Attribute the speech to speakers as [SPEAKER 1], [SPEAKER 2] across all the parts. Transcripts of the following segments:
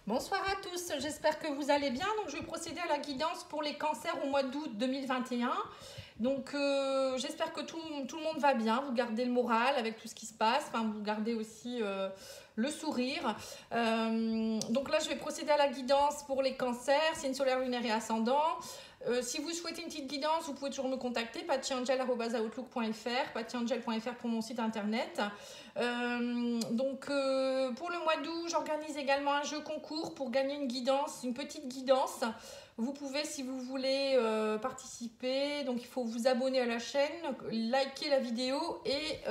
[SPEAKER 1] Bonsoir à tous, j'espère que vous allez bien. Donc, je vais procéder à la guidance pour les cancers au mois d'août 2021. Donc, j'espère que tout le monde va bien. Vous gardez le moral avec tout ce qui se passe. Enfin, vous gardez aussi le sourire. Donc là, je vais procéder à la guidance pour les cancers, signe solaire, lunaire et ascendant. Si vous souhaitez une petite guidance, vous pouvez toujours me contacter, pattyangel@outlook.fr, pattyangel.fr pour mon site internet. Pour le mois d'août, j'organise également un jeu concours pour gagner une guidance, une petite guidance. Vous pouvez, si vous voulez, participer. Donc, il faut vous abonner à la chaîne, liker la vidéo et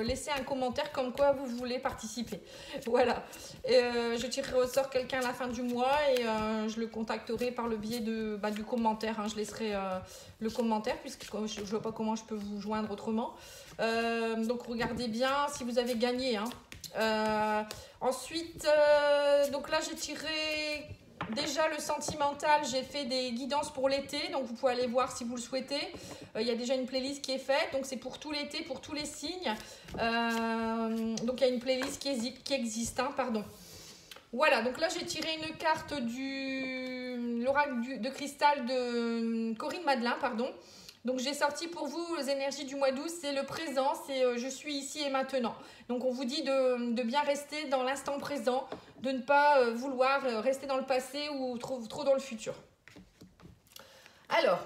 [SPEAKER 1] laisser un commentaire comme quoi vous voulez participer. Voilà. Je tirerai au sort quelqu'un à la fin du mois et je le contacterai par le biais du commentaire. Je laisserai le commentaire puisque je ne vois pas comment je peux vous joindre autrement. Donc, regardez bien si vous avez gagné. Ensuite, donc là, j'ai tiré... Déjà le sentimental, j'ai fait des guidances pour l'été, donc vous pouvez aller voir si vous le souhaitez. Il y a déjà une playlist qui est faite, donc c'est pour tout l'été, pour tous les signes. Donc il y a une playlist qui existe, pardon. Voilà, donc là j'ai tiré une carte l'oracle de cristal de Corinne Madelin, pardon. Donc j'ai sorti pour vous les énergies du mois d'août, c'est le présent, c'est je suis ici et maintenant. Donc on vous dit de bien rester dans l'instant présent, de ne pas vouloir rester dans le passé ou trop dans le futur. Alors,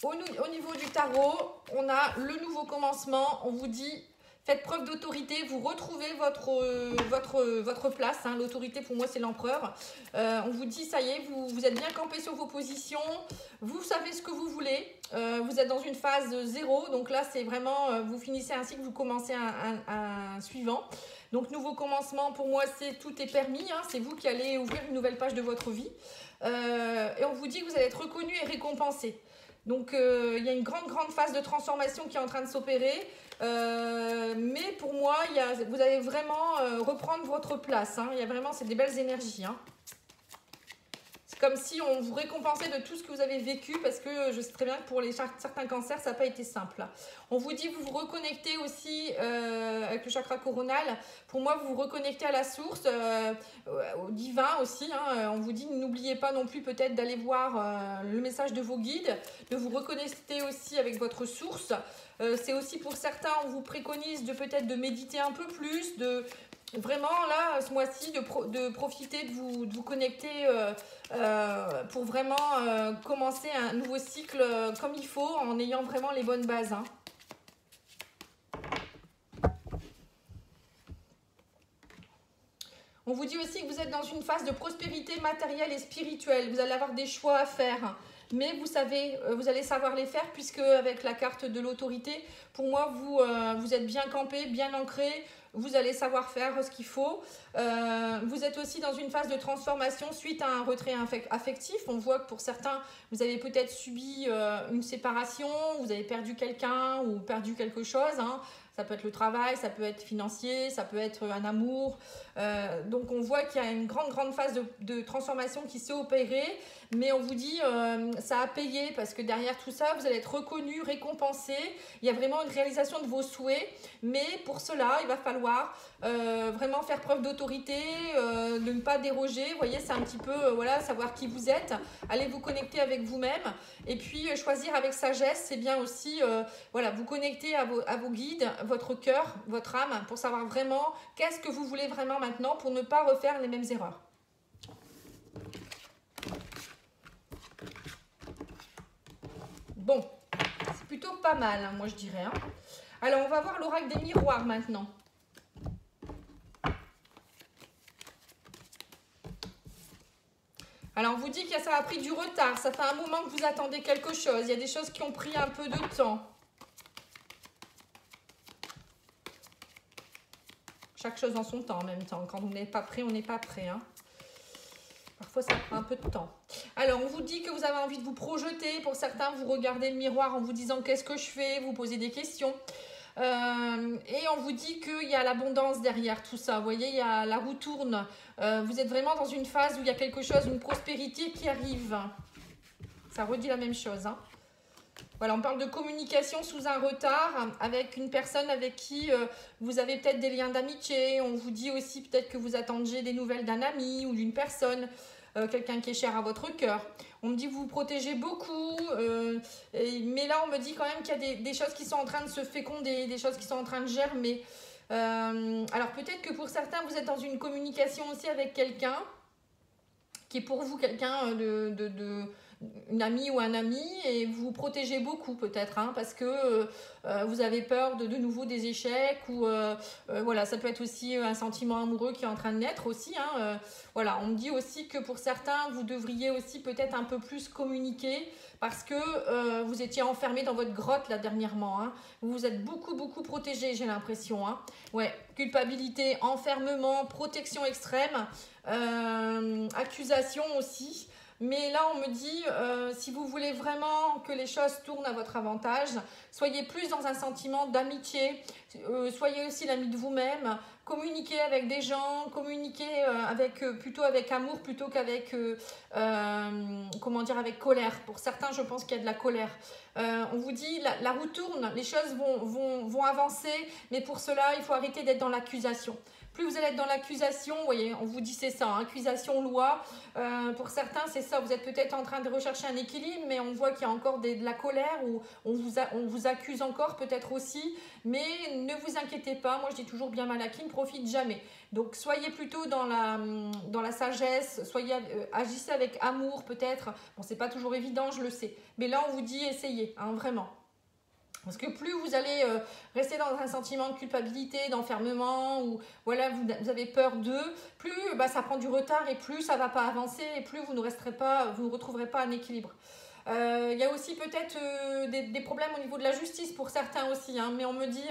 [SPEAKER 1] au niveau du tarot, on a le nouveau commencement, on vous dit faites preuve d'autorité, vous retrouvez votre place. L'autorité, pour moi, c'est l'empereur. On vous dit, ça y est, vous êtes bien campé sur vos positions. Vous savez ce que vous voulez. Vous êtes dans une phase 0. Donc là, c'est vraiment, vous finissez un cycle, vous commencez un suivant. Donc, nouveau commencement, pour moi, tout est permis. C'est vous qui allez ouvrir une nouvelle page de votre vie. Et on vous dit que vous allez être reconnu et récompensé. Donc, il y a une grande phase de transformation qui est en train de s'opérer. Mais pour moi, vous allez vraiment reprendre votre place. Il y a vraiment, c'est des belles énergies. C'est comme si on vous récompensait de tout ce que vous avez vécu parce que je sais très bien que pour certains cancers, ça n'a pas été simple. On vous dit, vous vous reconnectez aussi avec le chakra coronal. Pour moi, vous vous reconnectez à la source, au divin aussi. On vous dit, n'oubliez pas non plus peut-être d'aller voir le message de vos guides, de vous reconnecter aussi avec votre source. C'est aussi pour certains, on vous préconise de méditer un peu plus, de vraiment là, ce mois-ci, de profiter de vous connecter pour vraiment commencer un nouveau cycle comme il faut, en ayant vraiment les bonnes bases. On vous dit aussi que vous êtes dans une phase de prospérité matérielle et spirituelle. Vous allez avoir des choix à faire. Mais vous allez savoir les faire puisque avec la carte de l'autorité, pour moi, vous êtes bien campé, bien ancré. Vous allez savoir faire ce qu'il faut. Vous êtes aussi dans une phase de transformation suite à un retrait affectif. On voit que pour certains, vous avez peut-être subi une séparation, vous avez perdu quelqu'un ou perdu quelque chose. Ça peut être le travail, ça peut être financier, ça peut être un amour. Donc on voit qu'il y a une grande phase de transformation qui s'est opérée. Mais on vous dit, ça a payé parce que derrière tout ça, vous allez être reconnu, récompensé. Il y a vraiment une réalisation de vos souhaits. Mais pour cela, il va falloir vraiment faire preuve d'autorité, de ne pas déroger. Vous voyez, c'est un petit peu, savoir qui vous êtes. Allez vous connecter avec vous-même. Et puis, choisir avec sagesse, c'est bien aussi, vous connecter à vos guides, votre cœur, votre âme, pour savoir vraiment qu'est-ce que vous voulez vraiment maintenant pour ne pas refaire les mêmes erreurs. Bon, c'est plutôt pas mal, moi je dirais. Alors, on va voir l'oracle des miroirs maintenant. Alors, on vous dit que ça a pris du retard. Ça fait un moment que vous attendez quelque chose. Il y a des choses qui ont pris un peu de temps. Chaque chose en son temps en même temps. Quand on n'est pas prêt, on n'est pas prêt. Parfois, ça prend un peu de temps. Alors, on vous dit que vous avez envie de vous projeter. Pour certains, vous regardez le miroir en vous disant « Qu'est-ce que je fais ?» Vous posez des questions. Et on vous dit qu'il y a l'abondance derrière tout ça. Vous voyez, la roue tourne. Vous êtes vraiment dans une phase où il y a quelque chose, une prospérité qui arrive. Ça redit la même chose. Voilà, on parle de communication sous un retard avec une personne avec qui vous avez peut-être des liens d'amitié. On vous dit aussi peut-être que vous attendiez des nouvelles d'un ami ou d'une personne, quelqu'un qui est cher à votre cœur. On me dit que vous vous protégez beaucoup, mais là on me dit quand même qu'il y a des choses qui sont en train de se féconder, des choses qui sont en train de germer. Alors peut-être que pour certains, vous êtes dans une communication aussi avec quelqu'un qui est pour vous quelqu'un une amie ou un ami, et vous vous protégez beaucoup peut-être, hein, parce que vous avez peur de nouveau des échecs, ou voilà, ça peut être aussi un sentiment amoureux qui est en train de naître aussi, hein, voilà, on me dit aussi que pour certains, vous devriez aussi peut-être un peu plus communiquer, parce que vous étiez enfermé dans votre grotte là dernièrement, hein. Vous vous êtes beaucoup protégé, j'ai l'impression, hein. Ouais, culpabilité, enfermement, protection extrême, accusation aussi. Mais là, on me dit, si vous voulez vraiment que les choses tournent à votre avantage, soyez plus dans un sentiment d'amitié, soyez aussi l'ami de vous-même, communiquez avec des gens, communiquez plutôt avec amour plutôt qu'avec, comment dire, avec colère. Pour certains, je pense qu'il y a de la colère. On vous dit, la roue tourne, les choses vont avancer, mais pour cela, il faut arrêter d'être dans l'accusation. Plus vous allez être dans l'accusation, vous voyez, on vous dit c'est ça, hein, accusation, loi. Pour certains, c'est ça, vous êtes peut-être en train de rechercher un équilibre, mais on voit qu'il y a encore de la colère, ou on vous accuse encore peut-être aussi. Mais ne vous inquiétez pas, moi je dis toujours bien mal qui ne profite jamais. Donc soyez plutôt dans la sagesse, agissez avec amour peut-être. Bon, c'est pas toujours évident, je le sais. Mais là, on vous dit essayez, hein, vraiment. Parce que plus vous allez rester dans un sentiment de culpabilité, d'enfermement, ou voilà, vous avez peur d'eux, plus ça prend du retard, et plus ça ne va pas avancer, et plus vous ne retrouverez pas un équilibre. Il y a aussi peut-être des problèmes au niveau de la justice pour certains aussi, hein, mais on me dit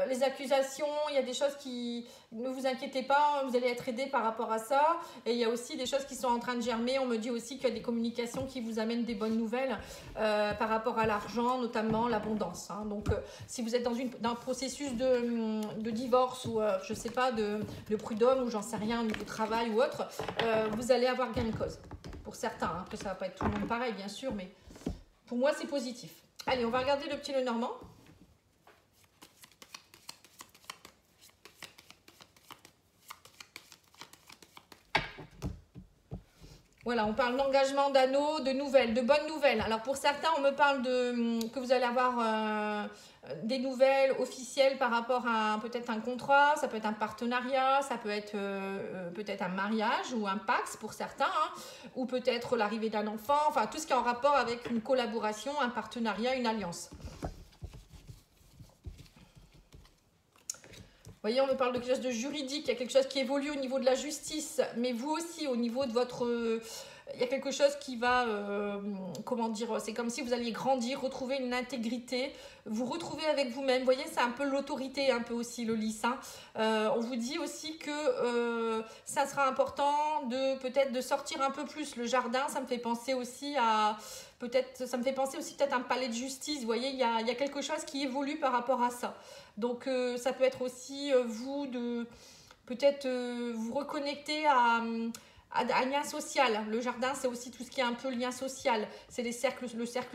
[SPEAKER 1] les accusations, il y a des choses qui, ne vous inquiétez pas, vous allez être aidé par rapport à ça, et il y a aussi des choses qui sont en train de germer. On me dit aussi qu'il y a des communications qui vous amènent des bonnes nouvelles par rapport à l'argent, notamment l'abondance, hein. Donc si vous êtes dans un processus de divorce, ou je sais pas, de prud'homme, ou j'en sais rien, au niveau travail ou autre, vous allez avoir gain de cause. Pour certains, hein. Après ça va pas être tout le monde pareil bien sûr, mais pour moi c'est positif. Allez, on va regarder le petit Lenormand. Voilà, on parle d'engagement, d'anneaux, de nouvelles, de bonnes nouvelles. Alors pour certains, on me parle que vous allez avoir des nouvelles officielles par rapport à peut-être un contrat, ça peut être un partenariat, ça peut être peut-être un mariage ou un pax pour certains, hein, ou peut-être l'arrivée d'un enfant, enfin tout ce qui est en rapport avec une collaboration, un partenariat, une alliance. Vous voyez, on me parle de quelque chose de juridique, il y a quelque chose qui évolue au niveau de la justice, mais vous aussi au niveau de votre... il y a quelque chose qui va, comment dire, c'est comme si vous alliez grandir, retrouver une intégrité, vous retrouver avec vous-même. Vous voyez, c'est un peu l'autorité, un peu aussi le lys, hein. On vous dit aussi que ça sera important peut-être de sortir un peu plus. Le jardin, ça me fait penser aussi à... ça me fait penser aussi peut-être à un palais de justice. Vous voyez, il y a quelque chose qui évolue par rapport à ça. Donc, ça peut être aussi vous de peut-être vous reconnecter à un lien social. Le jardin, c'est aussi tout ce qui est un peu lien social. C'est le cercle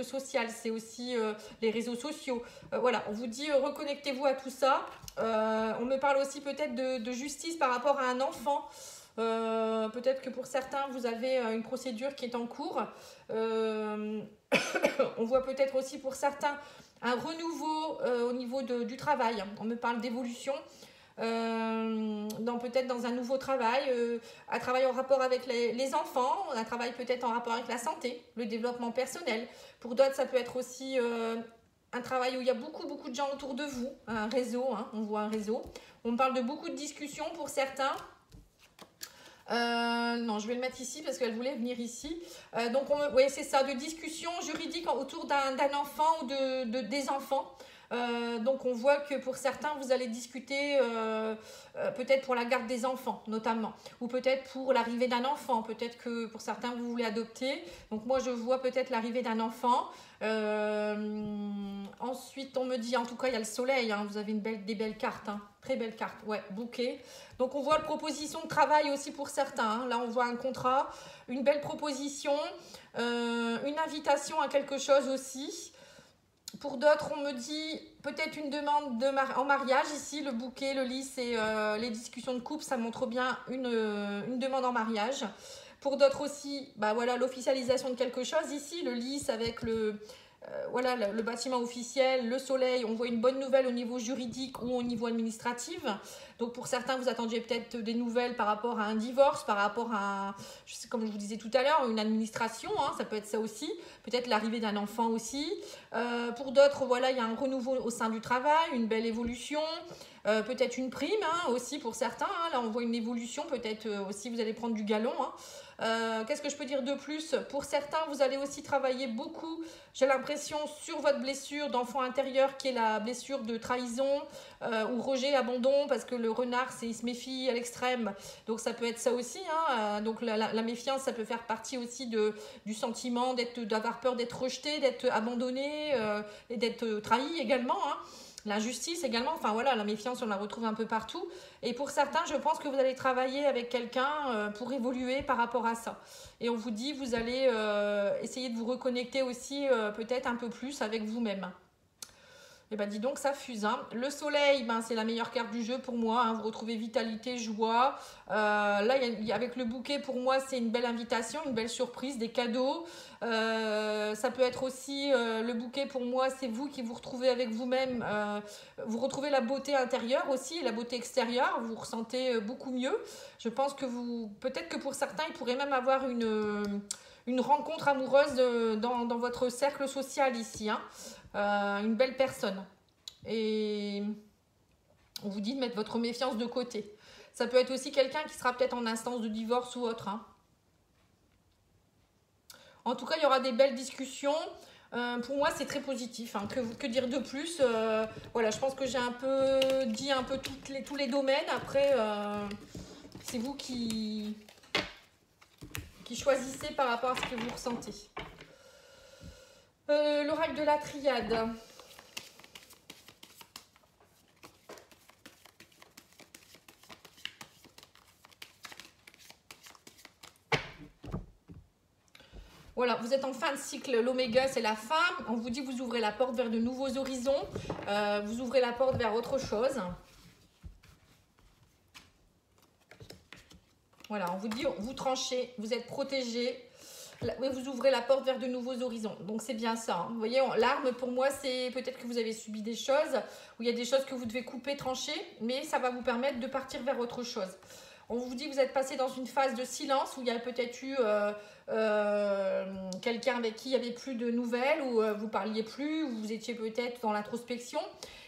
[SPEAKER 1] social, c'est aussi les réseaux sociaux. Voilà, on vous dit reconnectez-vous à tout ça. On me parle aussi peut-être de justice par rapport à un enfant. Peut-être que pour certains, vous avez une procédure qui est en cours. On voit peut-être aussi pour certains un renouveau au niveau du travail. On me parle d'évolution. Peut-être dans un nouveau travail, un travail en rapport avec les enfants, un travail peut-être en rapport avec la santé, le développement personnel. Pour d'autres, ça peut être aussi un travail où il y a beaucoup de gens autour de vous, un réseau, hein, on voit un réseau. On parle de beaucoup de discussions pour certains. Non, je vais le mettre ici parce qu'elle voulait venir ici. Donc, oui, c'est ça, de discussions juridiques autour d'un enfant ou des enfants. Donc on voit que pour certains vous allez discuter peut-être pour la garde des enfants notamment, ou peut-être pour l'arrivée d'un enfant, peut-être que pour certains vous voulez adopter. Donc moi je vois peut-être l'arrivée d'un enfant. Ensuite on me dit, en tout cas il y a le soleil, hein, vous avez des belles cartes, hein, très belles cartes, ouais, bouquet. Donc on voit la proposition de travail aussi pour certains, hein. Là on voit un contrat, une belle proposition, une invitation à quelque chose aussi. Pour d'autres, on me dit peut-être une demande en mariage. Ici, le bouquet, le lys et les discussions de couple, ça montre bien une demande en mariage. Pour d'autres aussi, bah voilà, l'officialisation de quelque chose. Ici, le lys avec voilà, le bâtiment officiel, le soleil, on voit une bonne nouvelle au niveau juridique ou au niveau administratif. Donc pour certains, vous attendiez peut-être des nouvelles par rapport à un divorce, par rapport à, comme je vous disais tout à l'heure, une administration, hein, ça peut être ça aussi. Peut-être l'arrivée d'un enfant aussi. Pour d'autres, voilà, il y a un renouveau au sein du travail, une belle évolution. Peut-être une prime hein, aussi pour certains. Hein. Là, on voit une évolution. Peut-être aussi, vous allez prendre du galon. Hein. Qu'est-ce que je peux dire de plus? Pour certains, vous allez aussi travailler beaucoup, j'ai l'impression, sur votre blessure d'enfant intérieur qui est la blessure de trahison ou rejet, abandon, parce que le renard, il se méfie à l'extrême. Donc, ça peut être ça aussi. Hein. Donc, la méfiance, ça peut faire partie aussi du sentiment d'avoir peur d'être rejeté, d'être abandonné et d'être trahi également. Hein. L'injustice également, enfin voilà, la méfiance, on la retrouve un peu partout. Et pour certains, je pense que vous allez travailler avec quelqu'un pour évoluer par rapport à ça. Et on vous dit, vous allez essayer de vous reconnecter aussi peut-être un peu plus avec vous-même. Et ben dis donc, ça fuse. Hein. Le soleil, ben, c'est la meilleure carte du jeu pour moi. Hein. Vous retrouvez vitalité, joie. Là, avec le bouquet, pour moi, c'est une belle invitation, une belle surprise, des cadeaux. Ça peut être aussi, le bouquet, pour moi, c'est vous qui vous retrouvez avec vous-même. Vous retrouvez la beauté intérieure aussi, la beauté extérieure. Vous ressentez beaucoup mieux. Je pense que peut-être que pour certains, ils pourraient même avoir une rencontre amoureuse dans votre cercle social ici. Hein. Une belle personne. Et on vous dit de mettre votre méfiance de côté. Ça peut être aussi quelqu'un qui sera peut-être en instance de divorce ou autre. Hein. En tout cas, il y aura des belles discussions. Pour moi, c'est très positif. Hein. Que dire de plus? Voilà, je pense que j'ai un peu dit un peu tous les domaines. Après, c'est vous qui choisissez par rapport à ce que vous ressentez. L'oracle de la triade. Voilà, vous êtes en fin de cycle, l'oméga c'est la femme. On vous dit vous ouvrez la porte vers de nouveaux horizons, vous ouvrez la porte vers autre chose. Voilà, on vous dit vous tranchez, vous êtes protégé. Vous ouvrez la porte vers de nouveaux horizons. Donc, c'est bien ça. Hein. Vous voyez, l'arme, pour moi, c'est peut-être que vous avez subi des choses, où il y a des choses que vous devez couper, trancher, mais ça va vous permettre de partir vers autre chose. On vous dit que vous êtes passé dans une phase de silence, où il y a peut-être eu quelqu'un avec qui il n'y avait plus de nouvelles, où vous ne parliez plus, où vous étiez peut-être dans l'introspection.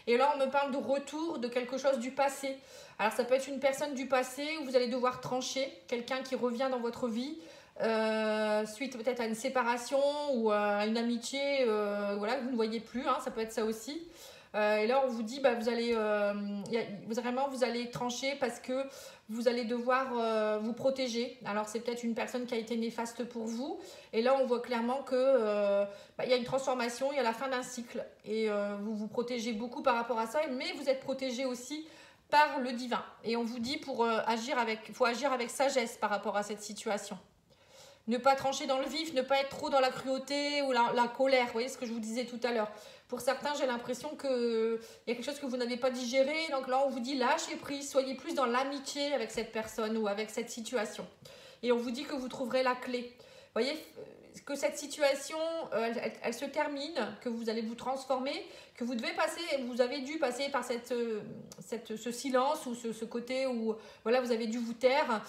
[SPEAKER 1] Et là, on me parle de retour de quelque chose du passé. Alors, ça peut être une personne du passé, où vous allez devoir trancher, quelqu'un qui revient dans votre vie, suite peut-être à une séparation ou à une amitié voilà, que vous ne voyez plus, hein, ça peut être ça aussi. Et là on vous dit bah, vous allez trancher parce que vous allez devoir vous protéger. Alors c'est peut-être une personne qui a été néfaste pour vous et là on voit clairement que il y a une transformation, il y a la fin d'un cycle et vous vous protégez beaucoup par rapport à ça, mais vous êtes protégé aussi par le divin. Et on vous dit faut agir avec sagesse par rapport à cette situation. Ne pas trancher dans le vif, ne pas être trop dans la cruauté ou la colère. Vous voyez ce que je vous disais tout à l'heure. Pour certains, j'ai l'impression qu'il y a quelque chose que vous n'avez pas digéré. Donc là, on vous dit lâchez prise, soyez plus dans l'amitié avec cette personne ou avec cette situation. Et on vous dit que vous trouverez la clé. Vous voyez que cette situation, elle se termine, que vous allez vous transformer, que vous devez passer, vous avez dû passer par ce silence ou ce côté où voilà, vous avez dû vous taire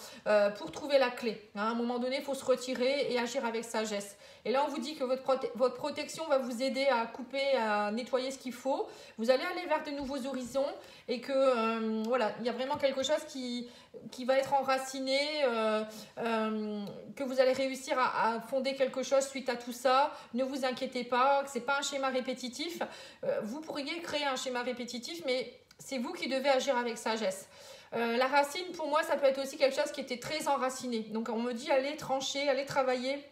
[SPEAKER 1] pour trouver la clé. Hein, à un moment donné, il faut se retirer et agir avec sagesse. Et là, on vous dit que votre protection va vous aider à couper, à nettoyer ce qu'il faut. Vous allez aller vers de nouveaux horizons et que voilà, il y a vraiment quelque chose qui va être enraciné, que vous allez réussir à fonder quelque chose suite à tout ça. Ne vous inquiétez pas, ce n'est pas un schéma répétitif. Vous pourriez créer un schéma répétitif, mais c'est vous qui devez agir avec sagesse. La racine, pour moi, ça peut être aussi quelque chose qui était très enraciné. Donc, on me dit allez trancher, allez travailler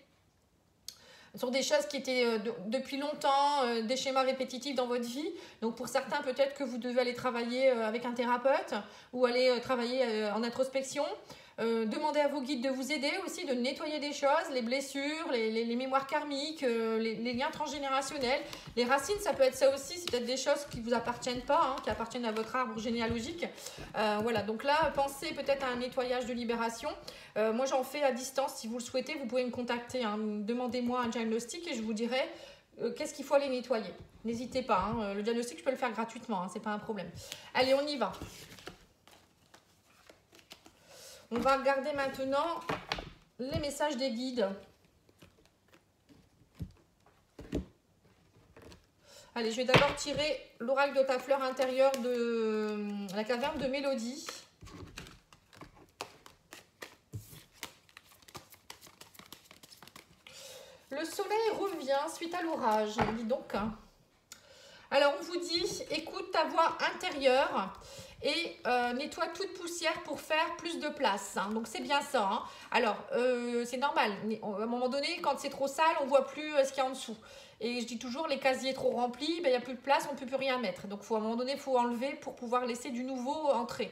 [SPEAKER 1] sur des choses qui étaient depuis longtemps, des schémas répétitifs dans votre vie. Donc pour certains, peut-être que vous devez aller travailler avec un thérapeute ou aller travailler en introspection. Demandez à vos guides de vous aider aussi, de nettoyer des choses, les blessures, les mémoires karmiques, les liens transgénérationnels. Les racines, ça peut être ça aussi, c'est peut-être des choses qui ne vous appartiennent pas, hein, qui appartiennent à votre arbre généalogique. Voilà, donc là, pensez peut-être à un nettoyage de libération. Moi, j'en fais à distance, si vous le souhaitez, vous pouvez me contacter, hein. Demandez-moi un diagnostic et je vous dirai qu'est-ce qu'il faut aller nettoyer. N'hésitez pas, hein, le diagnostic, je peux le faire gratuitement, hein, c'est pas un problème. Allez, on y va. On va regarder maintenant les messages des guides. Allez, je vais d'abord tirer l'oracle de ta fleur intérieure de la caverne de Mélodie. Le soleil revient suite à l'orage, dis donc. Alors, on vous dit, écoute ta voix intérieure et nettoie toute poussière pour faire plus de place. Hein. Donc, c'est bien ça. Hein. Alors, c'est normal. À un moment donné, quand c'est trop sale, on ne voit plus ce qu'il y a en dessous. Et je dis toujours, les casiers trop remplis, ben, il n'y a plus de place, on ne peut plus rien mettre. Donc, à un moment donné, il faut enlever pour pouvoir laisser du nouveau entrer.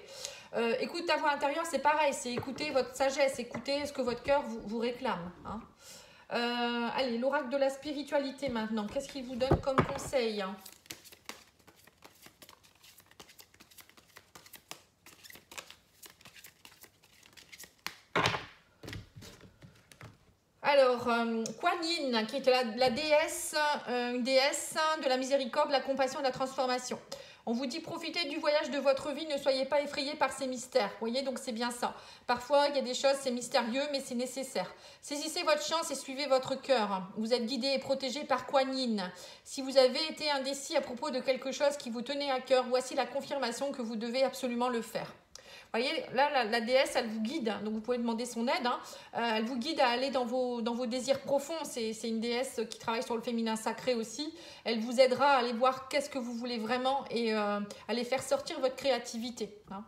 [SPEAKER 1] Écoute ta voix intérieure, c'est pareil. C'est écouter votre sagesse, écouter ce que votre cœur vous réclame. Hein. Allez, l'oracle de la spiritualité maintenant. Qu'est-ce qu'il vous donne comme conseil, hein? Alors, Kuan Yin, qui est la déesse, une déesse de la miséricorde, de la compassion et de la transformation. On vous dit, profitez du voyage de votre vie, ne soyez pas effrayés par ces mystères. Vous voyez, donc c'est bien ça. Parfois, il y a des choses, c'est mystérieux, mais c'est nécessaire. Saisissez votre chance et suivez votre cœur. Vous êtes guidé et protégé par Kuan Yin. Si vous avez été indécis à propos de quelque chose qui vous tenait à cœur, voici la confirmation que vous devez absolument le faire. Vous voyez, là, la déesse, elle vous guide, donc vous pouvez demander son aide. Hein. Elle vous guide à aller dans vos désirs profonds. C'est une déesse qui travaille sur le féminin sacré aussi. Elle vous aidera à aller voir qu'est-ce que vous voulez vraiment et à aller faire sortir votre créativité. Hein.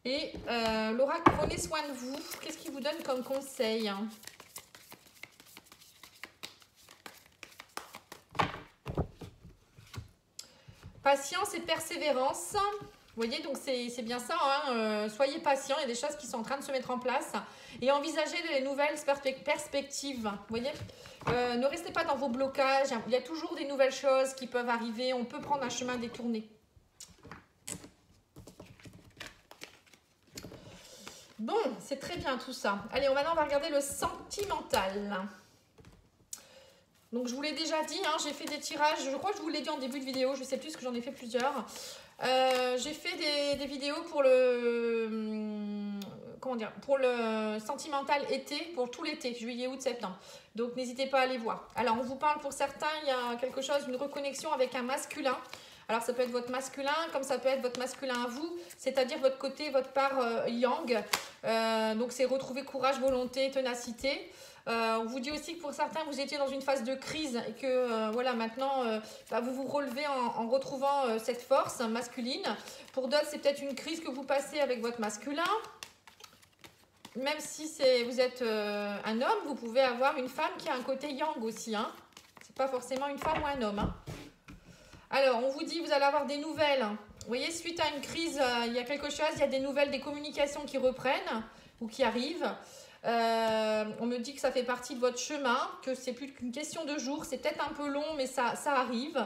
[SPEAKER 1] Et l'oracle, prenez soin de vous. Qu'est-ce qu'il vous donne comme conseil, hein? Patience et persévérance. Vous voyez, donc c'est bien ça. Hein, soyez patient, il y a des choses qui sont en train de se mettre en place. Et envisagez les nouvelles perspectives. Vous voyez, ne restez pas dans vos blocages. Il y a toujours des nouvelles choses qui peuvent arriver. On peut prendre un chemin détourné. Bon, c'est très bien tout ça. Allez, maintenant on va regarder le sentimental. Donc je vous l'ai déjà dit, hein, j'ai fait des tirages, je crois que je vous l'ai dit en début de vidéo, je ne sais plus parce que j'en ai fait plusieurs. J'ai fait des vidéos pour pour le sentimental été, pour tout l'été, juillet, août, septembre. Donc n'hésitez pas à aller voir. Alors on vous parle pour certains, il y a quelque chose, une reconnexion avec un masculin. Alors ça peut être votre masculin, comme ça peut être votre masculin à vous, c'est-à-dire votre côté, votre part yang. Donc c'est retrouver courage, volonté, ténacité. On vous dit aussi que pour certains, vous étiez dans une phase de crise et que voilà, maintenant, vous vous relevez en retrouvant cette force masculine. Pour d'autres, c'est peut-être une crise que vous passez avec votre masculin. Même si vous êtes un homme, vous pouvez avoir une femme qui a un côté yang aussi. Hein. Ce n'est pas forcément une femme ou un homme. Hein. Alors, on vous dit, vous allez avoir des nouvelles. Vous voyez, suite à une crise, il y a quelque chose, il y a des nouvelles, des communications qui reprennent ou qui arrivent. On me dit que ça fait partie de votre chemin, que c'est plus qu'une question de jours, c'est peut-être un peu long, mais ça arrive.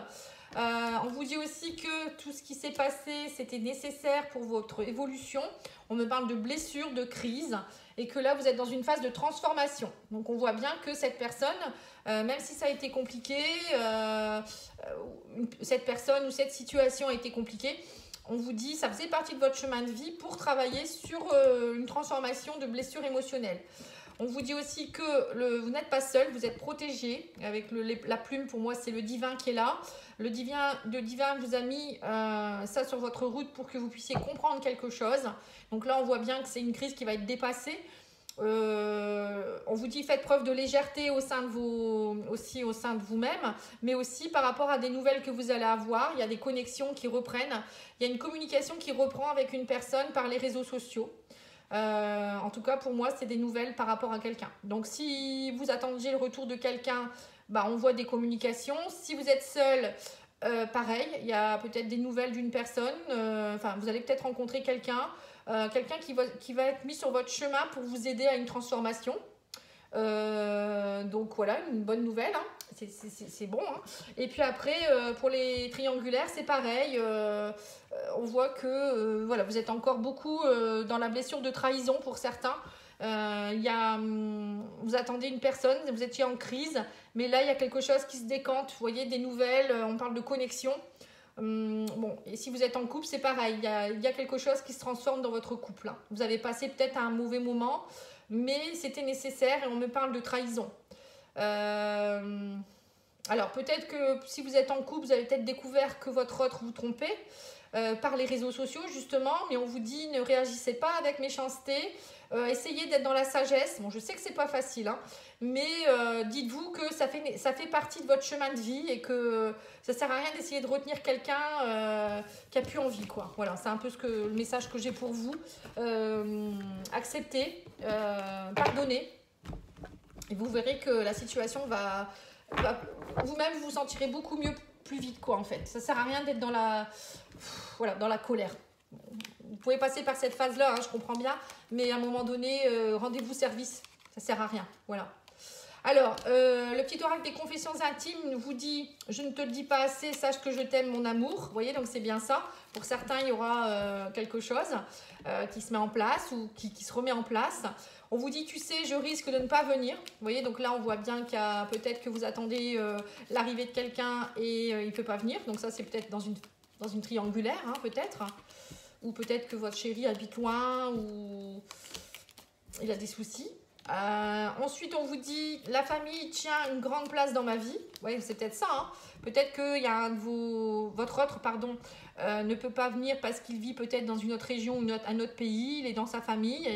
[SPEAKER 1] On vous dit aussi que tout ce qui s'est passé, c'était nécessaire pour votre évolution. On me parle de blessures, de crises, et que là, vous êtes dans une phase de transformation. Donc, on voit bien que cette personne, même si ça a été compliqué, cette personne ou cette situation a été compliquée, on vous dit, ça faisait partie de votre chemin de vie pour travailler sur une transformation de blessures émotionnelles. On vous dit aussi que vous n'êtes pas seul, vous êtes protégé. Avec la plume, pour moi, c'est le divin qui est là. Le divin vous a mis ça sur votre route pour que vous puissiez comprendre quelque chose. Donc là, on voit bien que c'est une crise qui va être dépassée. On vous dit faites preuve de légèreté au sein de vous-même, mais aussi par rapport à des nouvelles que vous allez avoir. Il y a des connexions qui reprennent. Il y a une communication qui reprend avec une personne par les réseaux sociaux. En tout cas, pour moi, c'est des nouvelles par rapport à quelqu'un. Donc, si vous attendiez le retour de quelqu'un, on voit des communications. Si vous êtes seul, pareil, il y a peut-être des nouvelles d'une personne. Enfin, vous allez peut-être rencontrer quelqu'un. Quelqu'un qui va être mis sur votre chemin pour vous aider à une transformation. Donc voilà, une bonne nouvelle, hein. C'est bon, hein. Et puis après, pour les triangulaires, c'est pareil. On voit que voilà, vous êtes encore beaucoup dans la blessure de trahison pour certains. Vous attendez une personne, vous étiez en crise, mais là il y a quelque chose qui se décante. Vous voyez, des nouvelles, on parle de connexion. Bon, et si vous êtes en couple, c'est pareil, il y a quelque chose qui se transforme dans votre couple, hein. Vous avez passé peut-être un mauvais moment, mais c'était nécessaire et on me parle de trahison. Alors peut-être que si vous êtes en couple, vous avez peut-être découvert que votre autre vous trompait par les réseaux sociaux justement, mais on vous dit ne réagissez pas avec méchanceté, essayez d'être dans la sagesse. Bon, je sais que c'est pas facile, hein, mais dites-vous que ça fait partie de votre chemin de vie et que ça sert à rien d'essayer de retenir quelqu'un qui a plus envie, quoi. Voilà, c'est un peu le message que j'ai pour vous. Acceptez, pardonnez, et vous verrez que la situation va vous-même vous sentirez beaucoup mieux plus vite, quoi, en fait. Ça sert à rien d'être dans la colère. Vous pouvez passer par cette phase-là, hein, je comprends bien, mais à un moment donné, rendez-vous service, ça sert à rien, voilà. Alors, le petit oracle des confessions intimes vous dit « Je ne te le dis pas assez, sache que je t'aime, mon amour ». Vous voyez, donc c'est bien ça. Pour certains, il y aura quelque chose qui se met en place ou qui se remet en place. On vous dit « Tu sais, je risque de ne pas venir ». Vous voyez, donc là, on voit bien qu'il y a peut-être que vous attendez l'arrivée de quelqu'un et il ne peut pas venir. Donc ça, c'est peut-être dans une triangulaire, hein, peut-être. Ou peut-être que votre chéri habite loin ou il a des soucis. Ensuite, on vous dit la famille tient une grande place dans ma vie. Oui, c'est peut-être ça, hein. Peut-être qu'il y a votre autre ne peut pas venir parce qu'il vit peut-être dans une autre région ou un autre pays. Il est dans sa famille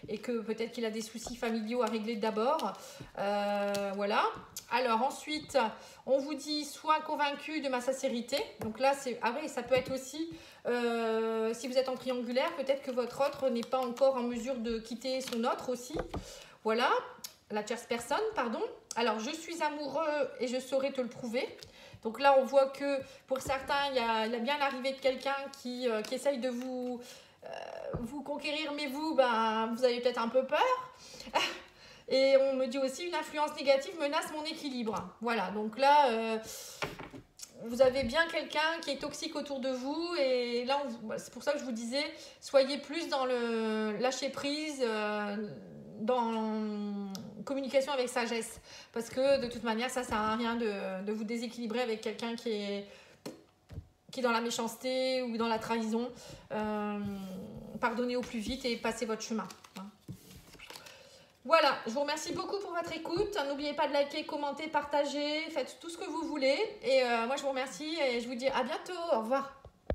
[SPEAKER 1] et que peut-être qu'il a des soucis familiaux à régler d'abord. Voilà. Alors ensuite, on vous dit sois convaincu de ma sincérité. Donc là, oui, ça peut être aussi si vous êtes en triangulaire, peut-être que votre autre n'est pas encore en mesure de quitter son autre aussi. Voilà, la tierce personne, pardon. Alors, je suis amoureux et je saurai te le prouver. Donc là, on voit que pour certains, il y a bien l'arrivée de quelqu'un qui essaye de vous conquérir, mais vous avez peut-être un peu peur. Et on me dit aussi une influence négative menace mon équilibre. Voilà, donc là, vous avez bien quelqu'un qui est toxique autour de vous. Et là, c'est pour ça que je vous disais, soyez plus dans le lâcher prise, dans communication avec sagesse, parce que de toute manière ça sert à rien de vous déséquilibrer avec quelqu'un qui est dans la méchanceté ou dans la trahison. Pardonnez au plus vite et passez votre chemin, hein. Voilà, je vous remercie beaucoup pour votre écoute. N'oubliez pas de liker, commenter, partager, faites tout ce que vous voulez et moi je vous remercie et je vous dis à bientôt, au revoir.